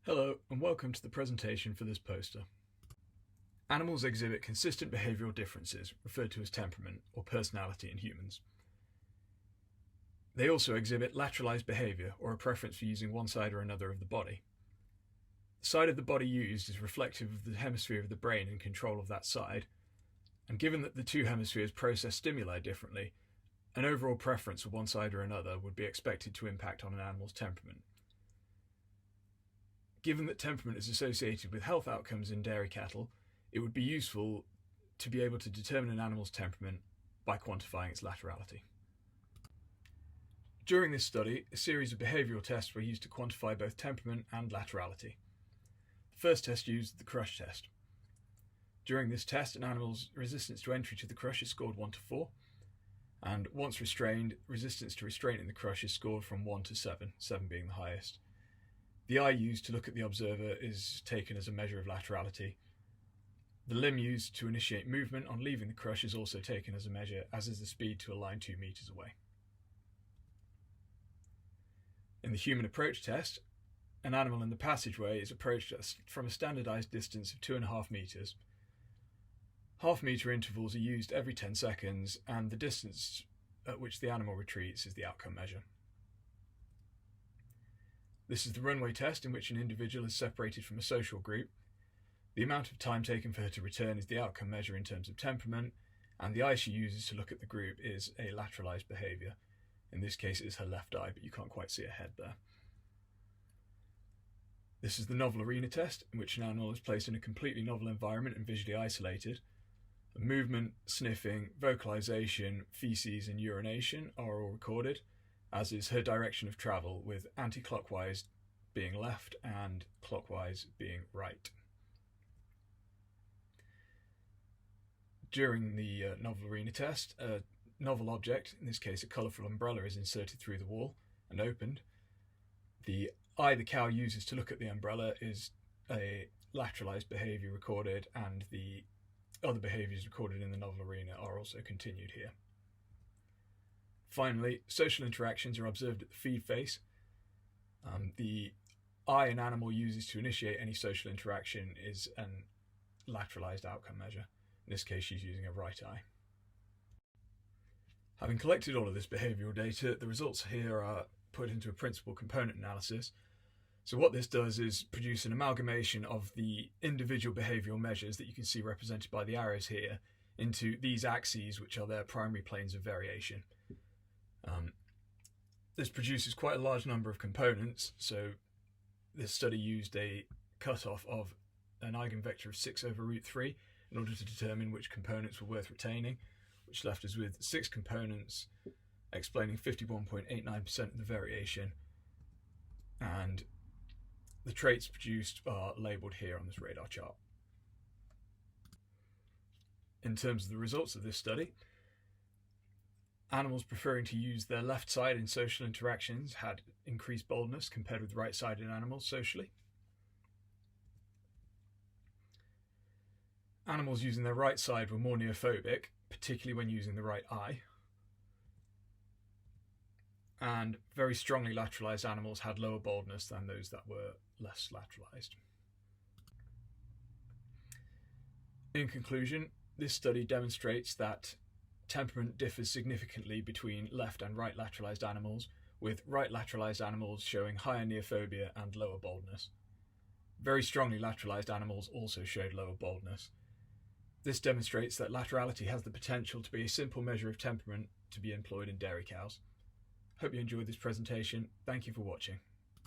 Hello and welcome to the presentation for this poster. Animals exhibit consistent behavioural differences, referred to as temperament or personality in humans. They also exhibit lateralised behaviour, or a preference for using one side or another of the body. The side of the body used is reflective of the hemisphere of the brain in control of that side, and given that the two hemispheres process stimuli differently, an overall preference for one side or another would be expected to impact on an animal's temperament. Given that temperament is associated with health outcomes in dairy cattle, it would be useful to be able to determine an animal's temperament by quantifying its laterality. During this study, a series of behavioural tests were used to quantify both temperament and laterality. The first test used the crush test. During this test, an animal's resistance to entry to the crush is scored 1 to 4, and once restrained, resistance to restraint in the crush is scored from 1 to 7, 7 being the highest. The eye used to look at the observer is taken as a measure of laterality. The limb used to initiate movement on leaving the crush is also taken as a measure, as is the speed to a line 2 meters away. In the human approach test, an animal in the passageway is approached from a standardized distance of 2.5 meters. Half-meter intervals are used every 10 seconds, and the distance at which the animal retreats is the outcome measure. This is the runway test, in which an individual is separated from a social group. The amount of time taken for her to return is the outcome measure in terms of temperament, and the eye she uses to look at the group is a lateralised behaviour. In this case it is her left eye, but you can't quite see her head there. This is the novel arena test, in which an animal is placed in a completely novel environment and visually isolated. Movement, sniffing, vocalisation, faeces and urination are all recorded, as is her direction of travel, with anti-clockwise being left and clockwise being right. During the novel arena test, a novel object, in this case a colourful umbrella, is inserted through the wall and opened. The eye the cow uses to look at the umbrella is a lateralised behaviour recorded, and the other behaviours recorded in the novel arena are also continued here. Finally, social interactions are observed at the feed face. The eye an animal uses to initiate any social interaction is a lateralised outcome measure. In this case, she's using a right eye. Having collected all of this behavioural data, the results here are put into a principal component analysis. So what this does is produce an amalgamation of the individual behavioural measures that you can see represented by the arrows here into these axes, which are their primary planes of variation. This produces quite a large number of components, so this study used a cutoff of an eigenvector of 6 over root 3 in order to determine which components were worth retaining, which left us with 6 components explaining 51.89% of the variation, and the traits produced are labelled here on this radar chart. In terms of the results of this study, animals preferring to use their left side in social interactions had increased boldness compared with right-sided animals socially. Animals using their right side were more neophobic, particularly when using the right eye. And very strongly lateralised animals had lower boldness than those that were less lateralised. In conclusion, this study demonstrates that temperament differs significantly between left and right lateralised animals, with right lateralised animals showing higher neophobia and lower boldness. Very strongly lateralised animals also showed lower boldness. This demonstrates that laterality has the potential to be a simple measure of temperament to be employed in dairy cows. Hope you enjoyed this presentation. Thank you for watching.